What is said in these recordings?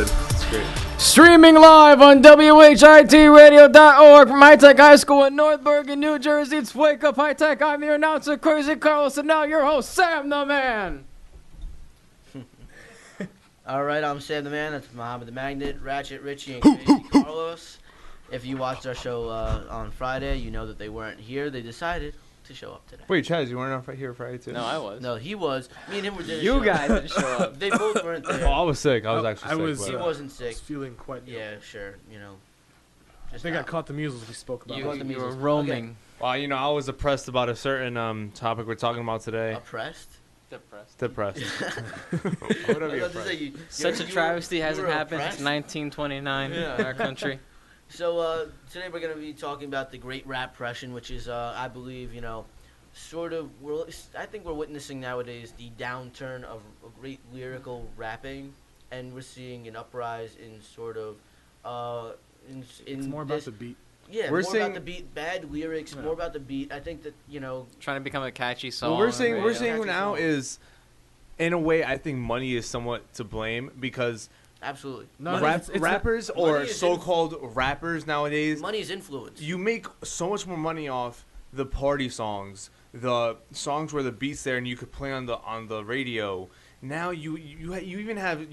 said. It's great. Streaming live on WHITradio.org from High Tech High School in North Bergen, New Jersey. It's Wake Up High Tech. I'm your announcer, Crazy Carlos, and now your host, Sam the Man. All right, I'm Sam the Man. That's Muhammad the Magnet, Ratchet Richie, and Crazy Carlos. If you watched our show on Friday, you know that they weren't here. They decided to show up today. Wait, Chaz, you weren't on here Friday too? No, I was. No, he was. Me and him were doing You guys didn't show up. They both weren't Oh, there. I was sick. I was actually sick. He wasn't sick. Was feeling quite ill. Yeah, sure. You know. I think I caught the measles we spoke about. You were roaming. Well, I was oppressed about a certain topic we're talking about today. Oppressed? Depressed. Such a travesty hasn't happened since oppressed? 1929 in our country. So today we're going to be talking about the Great Rappression, which is, I believe, I think we're witnessing nowadays the downturn of great lyrical rapping, and we're seeing an uprise in sort of, It's more about the beat. Yeah, We're more seeing- about the beat, bad lyrics, more about the beat. I think that, Trying to become a catchy song. What we're saying Catchy now song. is, in a way, I think money is somewhat to blame because absolutely. No, rappers money or is so-called rappers nowadays, Money is influence. you make so much more money off the party songs, the songs where the beat's there and you could play on the radio. Now you even have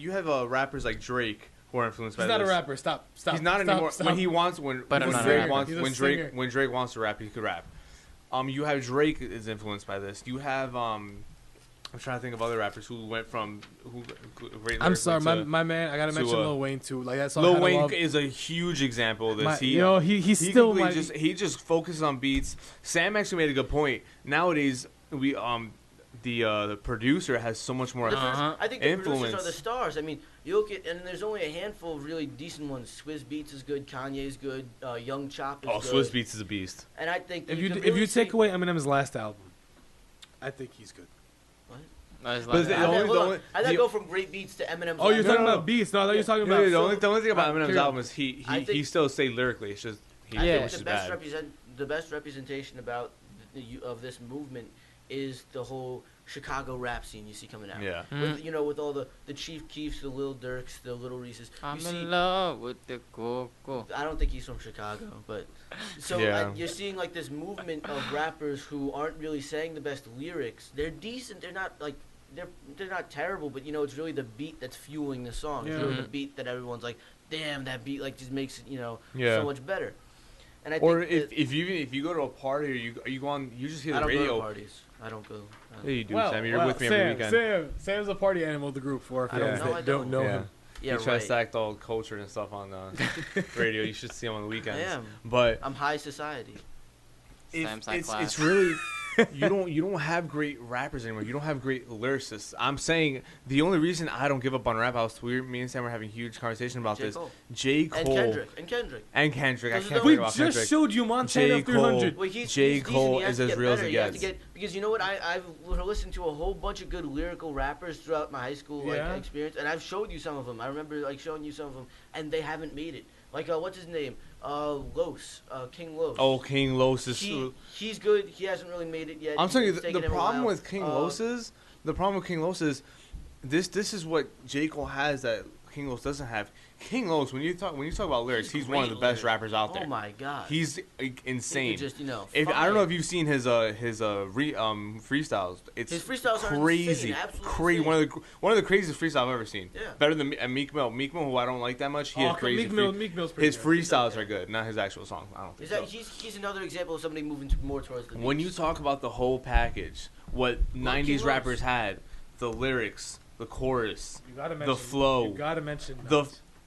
rappers like Drake who are influenced by He's not this. a rapper. Stop. He's not anymore. Stop. When he wants, when But I'm when not a Drake rapper. wants, He's a when singer. Drake wants to rap, he could rap. You have Drake is influenced by this. You have I'm trying to think of other rappers who went from great. I'm lyrics sorry, to- my man. I gotta to, mention Lil Wayne too. Like that song. Lil Had a Wayne Love. is a huge example of this. He's he still completely he just focuses on beats. Sam actually made a good point. Nowadays, the producer has so much more. I think the producers Influence. are the stars. I mean, you look at, and there's only a handful of really decent ones. Swizz Beats is good, Kanye's good, Young Chop is Oh, good. Swizz Beats is a beast. And I think that If you can if really you take see- away Eminem's last album, I think he's good. That is But like the that. only- Hold on. only- I thought the- go from great beats to Eminem's. Oh, you're last talking album. about beats? No, I thought you were talking No, about. the only thing about Alright, Eminem's carry on. album is he I think- still say lyrically. It's just he I did, think which is bad. the best representation about of this movement is the whole Chicago rap scene you see coming out. Yeah. With all the Chief Keefs, the Lil Durks, the Little Reeses. I'm You see, in love with the coco. I don't think he's from Chicago, but so Yeah. you're seeing like this movement of rappers who aren't really saying the best lyrics. They're decent. They're not like they're not terrible, but it's really the beat that's fueling the song. It's really the beat that everyone's like, damn, that beat like just makes it Yeah. so much better. And I Or think if you go to a party or you go on, you just hear I the don't go radio. to parties. I don't go. Yeah, you do, Well, Sam. You're well, with me every weekend. Sam's a party animal of the group. For Yeah. fans No, I that don't know yeah. him. Yeah, You try right. to stack all culture and stuff on the radio. You should see him on the I weekends. am. But I'm high society. Sam's high class. it's really you don't have great rappers anymore. You don't have great lyricists. I'm saying the only reason I don't give up on rap house. Me and Sam were having a huge conversation about J. this. Cole. J. Cole And Kendrick. and Kendrick. I Those are can't the- forget We about just Kendrick. showed you Montana J. Cole. 300. Well, J. he's decent. Cole He has is to as get real as better. it You have to gets. because you know what? I've listened to a whole bunch of good lyrical rappers throughout my high school Yeah. experience, and I've showed you some of them. I remember showing you some of them, and they haven't made it. Like what's his name? Los, King Los. Oh, King Los is. He's good. He hasn't really made it yet. I'm telling you, It's the taken him a problem while. with King Los is this is what J. Cole has that King Los doesn't have. King Los, when you talk about lyrics, he's one of the great best lyrics. rappers out there. Oh my god. He's He insane. could just If I don't know fight. if you've seen his freestyles, it's His freestyles are crazy, insane, absolutely crazy. insane. One of the craziest freestyles I've ever seen. Yeah. Better than Meek Mill. Meek Mill, who I don't like that much, he has crazy. Meek Mill's pretty His good. freestyles are good, not his actual songs. I don't think Is that so. he's another example of somebody moving more towards the When beats. you talk about the whole package, what '90s King Los. rappers had, the lyrics, the chorus, You gotta mention the flow, You gotta mention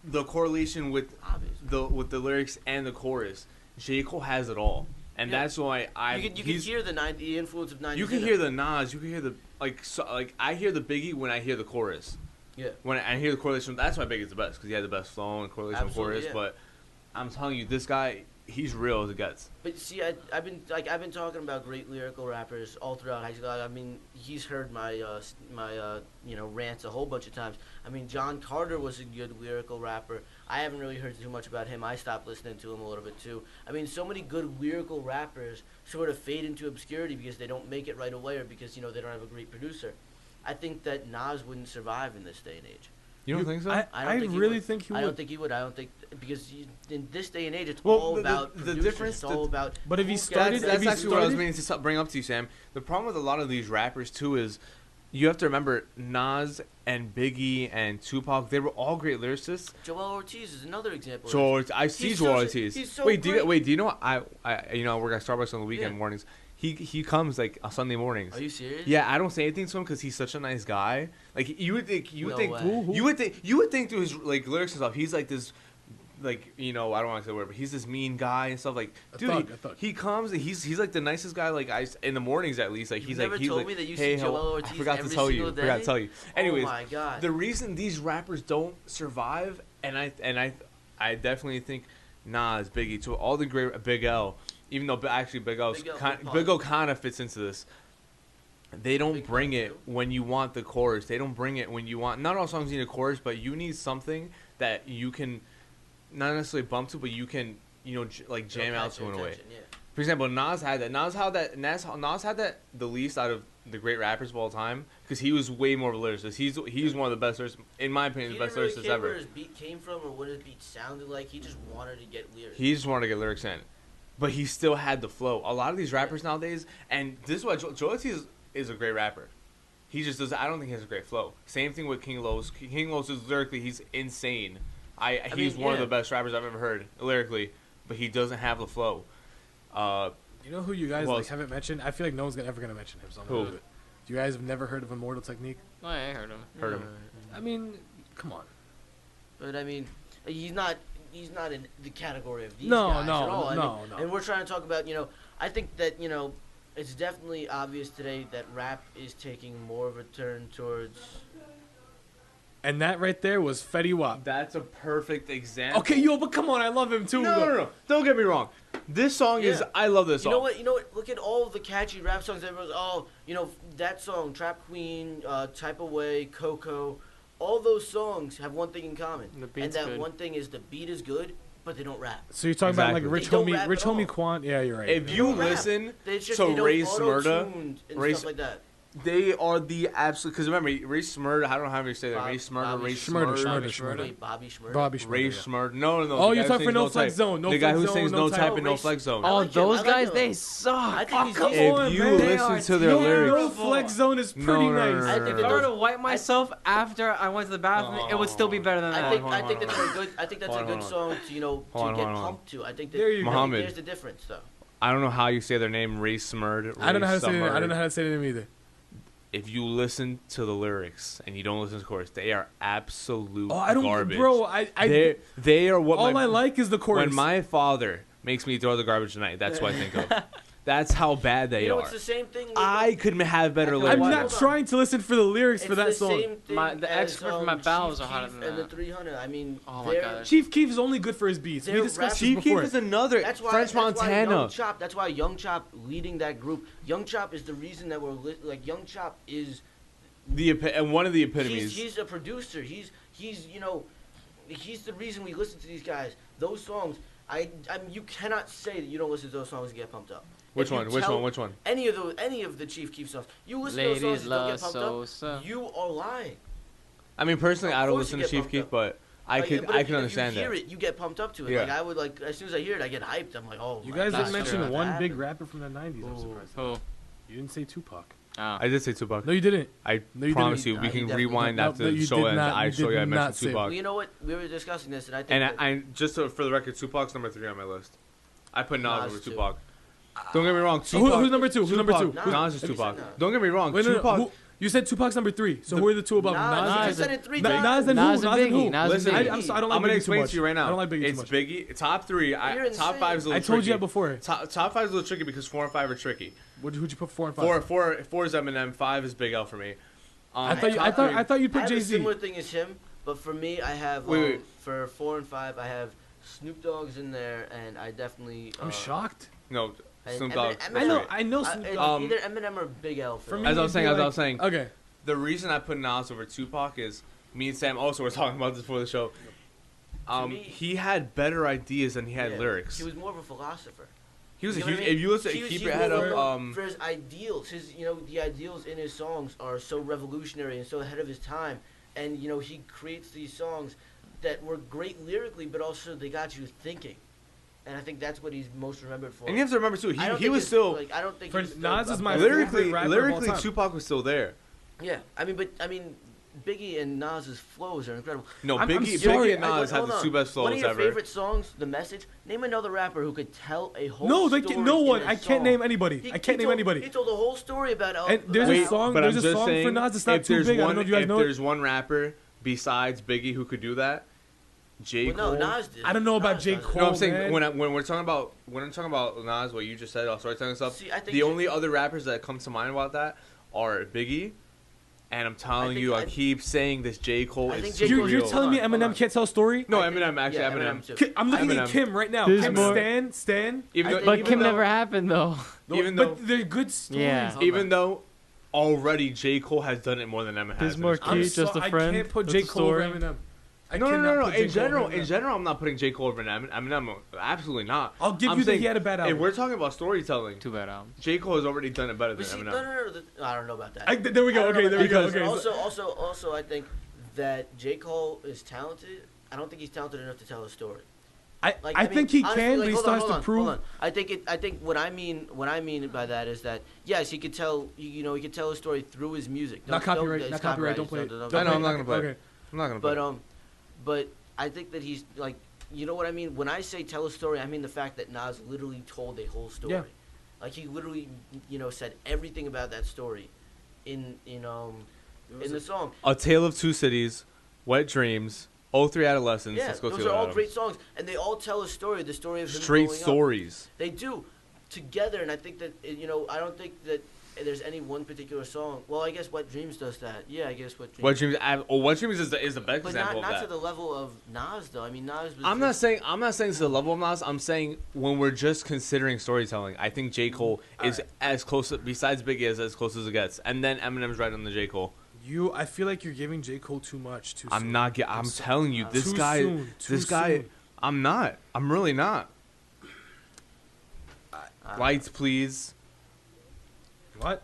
the correlation with Obviously. the lyrics and the chorus, J. Cole has it all, and Yeah. that's why You can hear the influence of 90s. you can in hear it. the Nas, you can hear the I hear the Biggie when I hear the chorus. Yeah. When I hear the correlation, that's why Biggie's the best because he had the best flow and correlation with Absolutely, chorus. yeah. But I'm telling you, this guy, he's real as it gets. But see, I've been talking about great lyrical rappers all throughout high school. I mean, he's heard my rants a whole bunch of times. I mean, John Carter was a good lyrical rapper. I haven't really heard too much about him. I stopped listening to him a little bit too. I mean, so many good lyrical rappers sort of fade into obscurity because they don't make it right away or because they don't have a great producer. I think that Nas wouldn't survive in this day and age. You don't think so? I think he really would. think he would. I don't think he would. I don't think because in this day and age, it's Well, all the about difference- producers. It's all about. But if he who started- gets That's if he actually what I was started- meaning to bring up to you, Sam. The problem with a lot of these rappers too is you have to remember Nas and Biggie and Tupac. They were all great lyricists. Joel Ortiz is another example. of Joel, I see He's Joel so- Ortiz. he's so wait, great. do you know I work at Starbucks on the weekend Yeah. mornings. He comes like on Sunday mornings. this. Are you serious? Yeah, I don't say anything to him because he's such a nice guy. Like you would think, No way. you would think through his like lyrics and stuff. He's like this, like I don't want to say the word, but he's this mean guy and stuff. Like, A dude, thug. he comes and he's like the nicest guy. Like in the mornings at least. Like You've he's never like he's told like, me that you hey, see how- Joel I Ortiz forgot to every tell you. single Forgot to day? tell you. Anyways, Oh my god. the reason these rappers don't survive, and I definitely think Nas, Biggie, to all the great Big L, even though actually Big L kind of fits into this. They don't Big bring Pun, it too. when you want the chorus. They don't bring it when you want. Not all songs need a chorus, but you need something that you can not necessarily bump to, but you can like jam out to in a way. Yeah. For example, Nas had that. Nas had that the least out of the great rappers of all time because he was way more of a lyricist. He's one of the best lyricists, in my opinion, He the best didn't really lyricists care ever. where his beat came from or what his beat sounded like. He just wanted to get lyrics. He just wanted to get lyrics in, but he still had the flow. A lot of these rappers nowadays, and this is why Joel Ortiz is a great rapper. He just does. I don't think he has a great flow. Same thing with King Los. King Los is lyrically, he's insane. He's one of yeah. the best rappers I've ever heard lyrically, but he doesn't have the flow. You know who you guys Well, like haven't mentioned? I feel like no one's ever gonna mention him. So I'm Who? gonna do it. You guys have never heard of Immortal Technique? Oh, yeah, I heard him. Heard him. I mean, come on. But I mean, he's not in the category of these No, guys no, at all. I no, mean, no. And we're trying to talk about, I think that, it's definitely obvious today that rap is taking more of a turn towards. And that right there was Fetty Wap. That's a perfect example. Okay, but come on, I love him too. No. Don't get me wrong. This song is. Yeah. I love this You song. know what? Look at all the catchy rap songs. Everyone's, that song, Trap Queen, Type of Way, Coco. All those songs have one thing in common. The And beat's that good. one thing is the beat is good, but they don't rap. So you're talking Exactly. about like They don't rap Rich at all. Homie Quan? Yeah, you're right. If They you don't rap. listen They just, to they don't Ray Smurda, auto-tuned and Ray stuff like that. they are the absolute. Because remember, Ray Smurda. I don't know how to say that. Bob- Ray Smurda, Bobby Ray Shmurda, Smurda, Shmurda. Wait, Bobby Shmurda? Bobby Shmurda. Ray yeah. Smurda. No. Oh, the you're guy talking who for No sings Flex Type. Zone. No The guy Flex who Zone, sings No No Type. Type and No Ray- Flex Zone. I Oh, like him, those I like guys, him. they suck. I think he's Come decent. on, If you man. listen to their No, lyrics, No Flex Zone is pretty No, nice. I think If that I were those- to wipe myself after I went to the bathroom, it would still be better than that. I think Hold on, I think hold that's on. a good. I think that's Hold a on, good hold song to to Hold on, get hold on. pumped to. I think that There you go. Muhammad. there's the difference though. I don't know how you say their name. Ray Smurda. I don't know how to say it. Ray I don't know Smurda. how to say it either. If you listen to the lyrics and you don't listen to the chorus, they are absolute Oh, I don't, garbage. bro. They are what all my, I like is the chorus. When my father makes me throw the garbage tonight, that's what I think of. That's how bad they You know, are. it's the same thing. With, I could have better I'm lyrics. I'm Hold not on. trying to listen for the lyrics for it's that the song. same thing The as, expert for my bowels Chief are hotter Keef than and the that. 300. I mean, Oh my they're- God. Chief Keef is only good for his beats. We They're discussed rapping- this Chief Keef before. is another. That's why French Young Montana. Chop. That's why Young Chop leading that group. Young Chop is the reason that we're like Young Chop is. And one of the epitomes. He's a producer. He's he's the reason we listen to these guys. Those songs. I mean, you cannot say that you don't listen to those songs and get pumped up. Which If you one? Which tell one? Which one? Any of the Chief Keef songs. You listen to Ladies those songs and don't love get pumped Sosa. up. You are lying. I mean, personally, Of I don't course you listen to get Chief pumped Keef, up. but I Like, could but I if can you- understand if you that. hear it, you get pumped up to it. Yeah. Like I would like as soon as I hear it, I get hyped. I'm like, oh. You my guys God, didn't mention that one big happened. rapper from the 90s. I'm Ooh. surprised. Who? You didn't say Tupac. Oh. I did say Tupac. No, you didn't. I No, you promise didn't. you, we No, can you definitely rewind didn't. after No, the you show did ends. not. I You show you I did not mentioned say- Tupac. Well, you know what? We were discussing this, and I think And that just for the record, Tupac's number 3 on my list. I put Nas Nas over too. Tupac. Don't get me wrong. So Tupac, who's number two? Who's number two? Tupac, Nas. Nas is Have you Tupac. said Nas? Don't get me wrong. Wait, no, no. Tupac. Who- you said Tupac's number 3. So who are the two above him? Nas, Nas I and- said it 3 Nas- times. Nas and Nas who? and Nas and Biggie. who? Nas and Listen, Biggie. I'm sorry, I don't like I'm gonna Biggie too explain much. to you right now. I don't like Biggie It's too much. Biggie. Top 3. You're Top insane. 5 is a little I told you tricky. that before. Top 5 is a little tricky because 4 and 5 are tricky. Who'd you put 4 and 5? 4 is Eminem. 5 is Big L for me. I thought you, top three. I thought you'd I pick have a Jay-Z. similar thing as him, but for me, I have Wait. for 4 and 5, I have Snoop Dogg's in there, and I definitely. I'm shocked. No, and Snoop Eminem- Dogg. Eminem- I know Snoop it's Dogg. either Eminem or Big L for For me. me, As I was it'd be saying, Okay. the reason I put Nas over Tupac is me and Sam also were talking about this before the show. me- He had better ideas than he had Yeah. lyrics. He was more of a philosopher. He was You a know huge. what I mean? If you listen, He was- keep he your head was up. for his ideals. The ideals in his songs are so revolutionary and so ahead of his time. and you know he creates these songs that were great lyrically, but also they got you thinking. And I think that's what he's most remembered for. And you have to remember too, I don't he think was it's, still like I don't think For he's Nas is my lyrically favorite rapper of all lyrically time. Tupac was still there. Yeah, I mean Biggie and Nas's flows are incredible. No, I'm Biggie sorry, and Nas have Hold the on. two best One of flows your ever. favorite songs, The Message. Name another rapper who could tell a whole No, story. no one. in a I can't song. name anybody. He- I can't he name told- anybody. He told a whole story about. And there's Wait, a song. but There's I'm a just song saying, for Nas. It's not if too there's big. I one, don't know if you guys if know it. there's one rapper besides Biggie who could do that, J. Well, Cole. no, Nas did. I don't know about Nas J. does it. Cole. No, I'm saying man. when we're talking about Nas, what you just said, storytelling stuff. See, I think The J- only other rappers that come to mind about that are Biggie, and I'm telling you, I keep saying this. J. Cole I is think super J. You're, Cole- you're real. telling me Hold on. Eminem can't tell a story? No, I think- Eminem actually. yeah, Eminem. too. I'm looking Eminem. at Kim right now. There's Kim, more- Stan. Even though, But even Kim though, never happened though. Even though- but they're good stories. Yeah. Hold even on. though already J. Cole has done it more than Eminem has. There's in more his Keith, career. just a friend. I can't put That's J. a Cole over story. Eminem. I No. cannot put J. In Cole over general, Eminem. I'm not putting J. Cole over Eminem. Absolutely not. I'll give I'm you that saying, he had a bad If album. we're talking about storytelling, Too bad albums. J. Cole has already done it better than But see, Eminem. no, I don't know about that. There we I go. don't know Okay, about there we go. that. Okay. Also, I think that J. Cole is talented. I don't think he's talented enough to tell a story. I mean, think he honestly, can, like, but he hold starts on, to hold prove. on. I think what I mean by that is that yes, he could tell. He could tell a story through his music. Not copyright. It's Not copyright. Don't play it. don't I know, play I'm not gonna play it. Okay. I'm not gonna. Play it. But I think that he's like, you know what I mean? When I say tell a story, I mean the fact that Nas literally told a whole story. Yeah. Like he literally, said everything about that story in the song. A Tale of Two Cities, Wet Dreams, 03 Adolescence. Yeah, Let's go those through are all that. great songs, and they all tell a story. The story of him Straight growing up. stories. They do together, and I think that I don't think that there's any one particular song. Well, I guess Wet Dreams does that. Yeah, I guess Wet Dreams. Wet Dreams is the best but example not of to that. the level of Nas though. I mean, Nas was. I'm not saying to the level of Nas. I'm saying when we're just considering storytelling, I think J. Cole is as close. Besides Biggie, is as close as it gets, and then Eminem's right on the J. Cole. I feel like you're giving J. Cole too much. Too I'm soon. not. I'm telling you, this Too guy. soon, too This guy. soon. I'm not. I'm really not. Lights, please. What?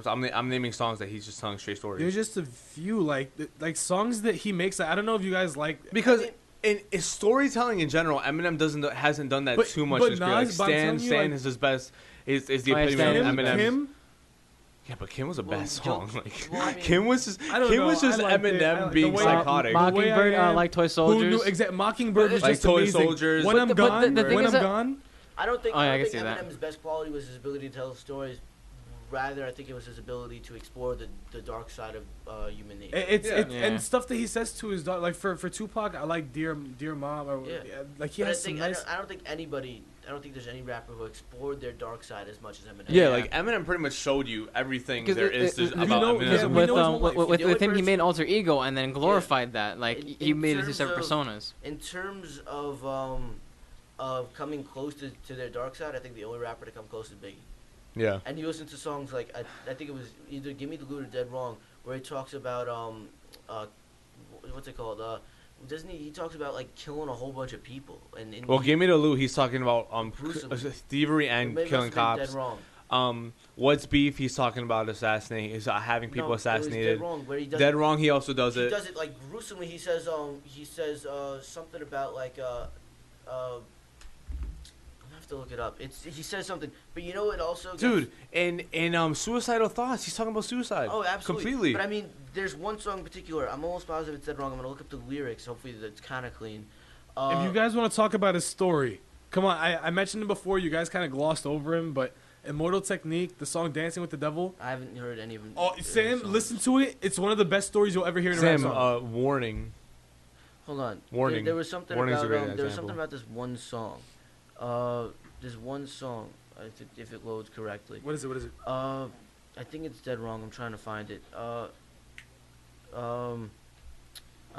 I'm naming songs that he's just telling straight stories. There's just a few like songs that he makes. I don't know if you guys like. Because in storytelling in general, Eminem hasn't done that But- too much but in his career. Like Nas, but I'm telling you, Stan like- is his best. Is the Oh, yeah, epitome Stan of is Eminem. Kim. Yeah, but Kim was a Well, bad song. Joe- Like well, I mean- Kim was just I don't Kim know. was just I liked it. I Eminem like being the way- psychotic. Mo- Mockingbird, I am. like Toy Who Soldiers. knew Mockingbird was Like just Toy amazing. Soldiers. When But I'm the- but gone. the thing When is I'm that- gone. I don't think Oh, yeah, I I can don't see think that. Eminem's best quality was his ability to tell stories. Rather, I think it was his ability to explore the dark side of human nature. It's Yeah. and stuff that he says to his daughter. Like for Tupac, I like Dear Mom. Or, Yeah. Like he But has some nice. I don't think there's any rapper who explored their dark side as much as Eminem. Yeah, like Eminem pretty much showed you everything Because there is it- about you know- Eminem. yeah, we with know his whole life. with The only him, he person- made an alter ego and then glorified that. Like he In made it two terms separate of- personas. In terms of coming close to their dark side, I think the only rapper to come close is Biggie. Yeah. And you listen to songs like I think it was either "Give Me the Loot" or "Dead Wrong," where he talks about what's it called? Doesn't he talks about like killing a whole bunch of people and Well, give me the loot. He's talking about Gruesomely. thievery and maybe it killing must have been cops. Dead Wrong. What's beef? He's talking about assassinating, having people No, it was assassinated. Dead Wrong, where he does Dead Wrong. He also does he it. does it like gruesomely. He says something about like I'm gonna have to look it up. He says something, but you know it also. Dude, in Suicidal Thoughts, he's talking about suicide. Oh, absolutely. Completely. But I mean, there's one song in particular. I'm almost positive it's Dead Wrong. I'm gonna look up the lyrics. Hopefully, that's kind of clean. If you guys want to talk about his story, come on. I mentioned him before. You guys kind of glossed over him, but Immortal Technique, the song "Dancing with the Devil." I haven't heard any of them. Oh, Sam, listen to it. It's one of the best stories you'll ever hear in a rap Sam, song. warning. Hold on. Warning. There was something Warning's a about great there was example. something about this one song. There's one song. If it loads correctly. What is it? What is it? I think it's Dead Wrong. I'm trying to find it. I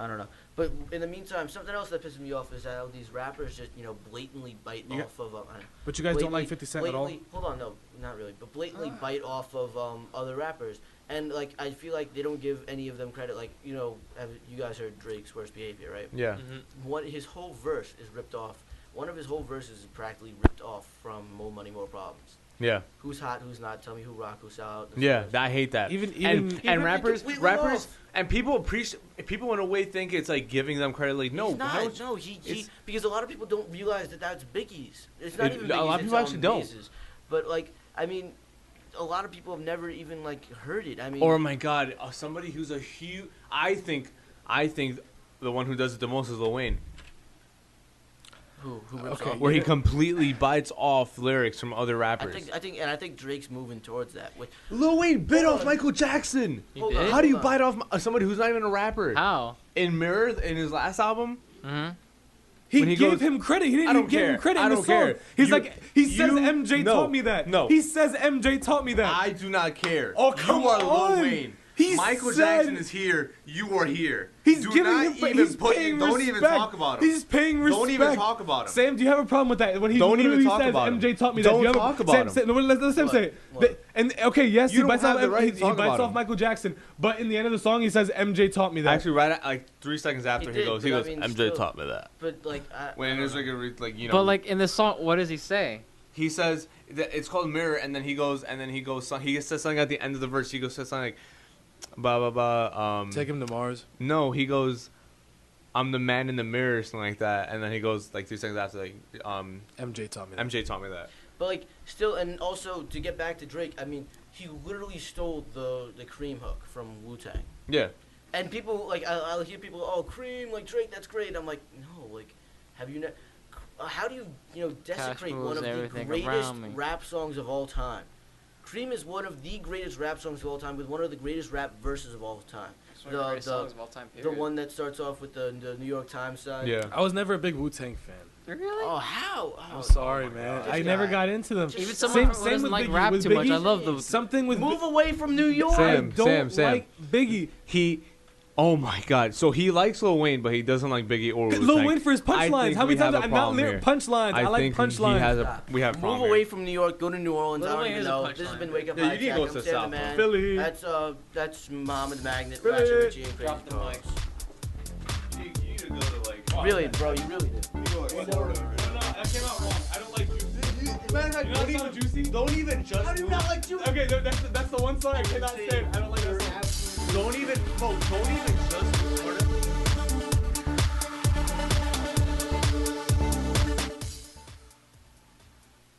don't know. But in the meantime, something else that pisses me off is how these rappers just, blatantly bite You got- off of. But you guys don't like blatantly- 50 Cent at all? blatantly- Hold on, no, not really. But blatantly bite off of other rappers. And, like, I feel like they don't give any of them credit. Like, have you guys heard Drake's Worst Behavior, right? Yeah. His whole verse is ripped off. One of his whole verses is practically ripped off from More Money, More Problems. Yeah. Who's hot, who's not, tell me who rock, who's out. Yeah, I hate that. Even- and He ripped it rappers, completely off. and people appreciate people in a way think it's like giving them credit. Like, no, He's not. why would- No, he it's- because a lot of people don't realize that that's Biggie's. It's not even Biggie's. a lot of it's people actually don't. Base's. But like, I mean, a lot of people have never even like heard it. I mean, Or my God, somebody who's a huge. I think the one who does it the most is Lil Wayne, who rips Okay. off? where he completely bites off lyrics from other I rappers. think Drake's moving towards that. Lil Wayne bit Hold off on. Michael Jackson. He Hold did? on. How do you bite off somebody who's not even a rapper? How? In Mirror, in his last album, Mm-hmm. He When he gave goes- him credit. He I didn't don't even give care. him credit I in the don't song. care. He's You- like, he says you- MJ no, taught me that. no. He says MJ taught me that. I do not care. Oh, come you are on. Lil Wayne. He Michael said- Jackson is here. You are here. He's do giving not him. even He's put. paying Don't respect. even talk about him. He's paying respect. Don't even talk about him. Sam, do you have a problem with that? When he Don't even literally talk says about him. MJ taught me that. Don't Do you have talk a, about Sam, him. Sam, no, let Sam What? say it. What? And okay, yes, You he don't bites have off. the right to He talk bites about off him. Michael Jackson, but in the end of the song, he says MJ taught me that. Actually, right at, like 3 seconds after He he did, goes, but I mean, MJ still- taught me that. But like, When I it's don't know. like you know. But like in the song, what does he say? he says that it's called Mirror, and then he goes, he says something at the end of the verse. He says something like, "Ba ba ba." Take him to Mars. No, he goes, "I'm the man in the mirror," or something like that, and then he goes like 3 seconds after, like, MJ taught me that. MJ taught me that. But like, still, and also to get back to Drake, I mean, he literally stole the Cream hook from Wu Tang. Yeah. And people like, I'll hear people, oh, Cream, like Drake, that's great. I'm like, no, like, have you? How do you desecrate moves one of the everything greatest around me. rap songs of all time? Cream is one of the greatest rap songs of all time, with one of the greatest rap verses of all time. The one that starts off with the New York Times sign. Yeah. I was never a big Wu Tang fan. Really? Oh, how? Oh, I'm sorry, oh my man. God. I This never guy. got into them. Just Even Same- someone who doesn't like Biggie. rap With too much. I Biggie, love the. something with Move away from New York. Sam, I don't Sam. like Biggie. He, oh my God! So he likes Lil Wayne, but he doesn't like Biggie or Wu-Tang. Lil Wayne for his I punchlines. think How many we have times? a I'm not problem lyric here. punchlines. I I like think punchlines. he has a. Stop. We have a Move problem away here. from New York. Go to New Orleans. Lil I don't Wayne even is a know. punchline, This has been dude. Wake Up Yeah, High you need to Tech. go I'm to Sam the South, Man. Philly. That's Mom and the Magnet. Philly. Ratchet Richie and Crazy Drop the Carlos. mic. You need to go to like. Really, bro, you really do. That came out wrong. I don't like Juicy. Don't even Juicy? Don't even just. How do you not like Juicy? Okay, that's the one song I cannot stand. I don't like that song. Don't even. Don't even just.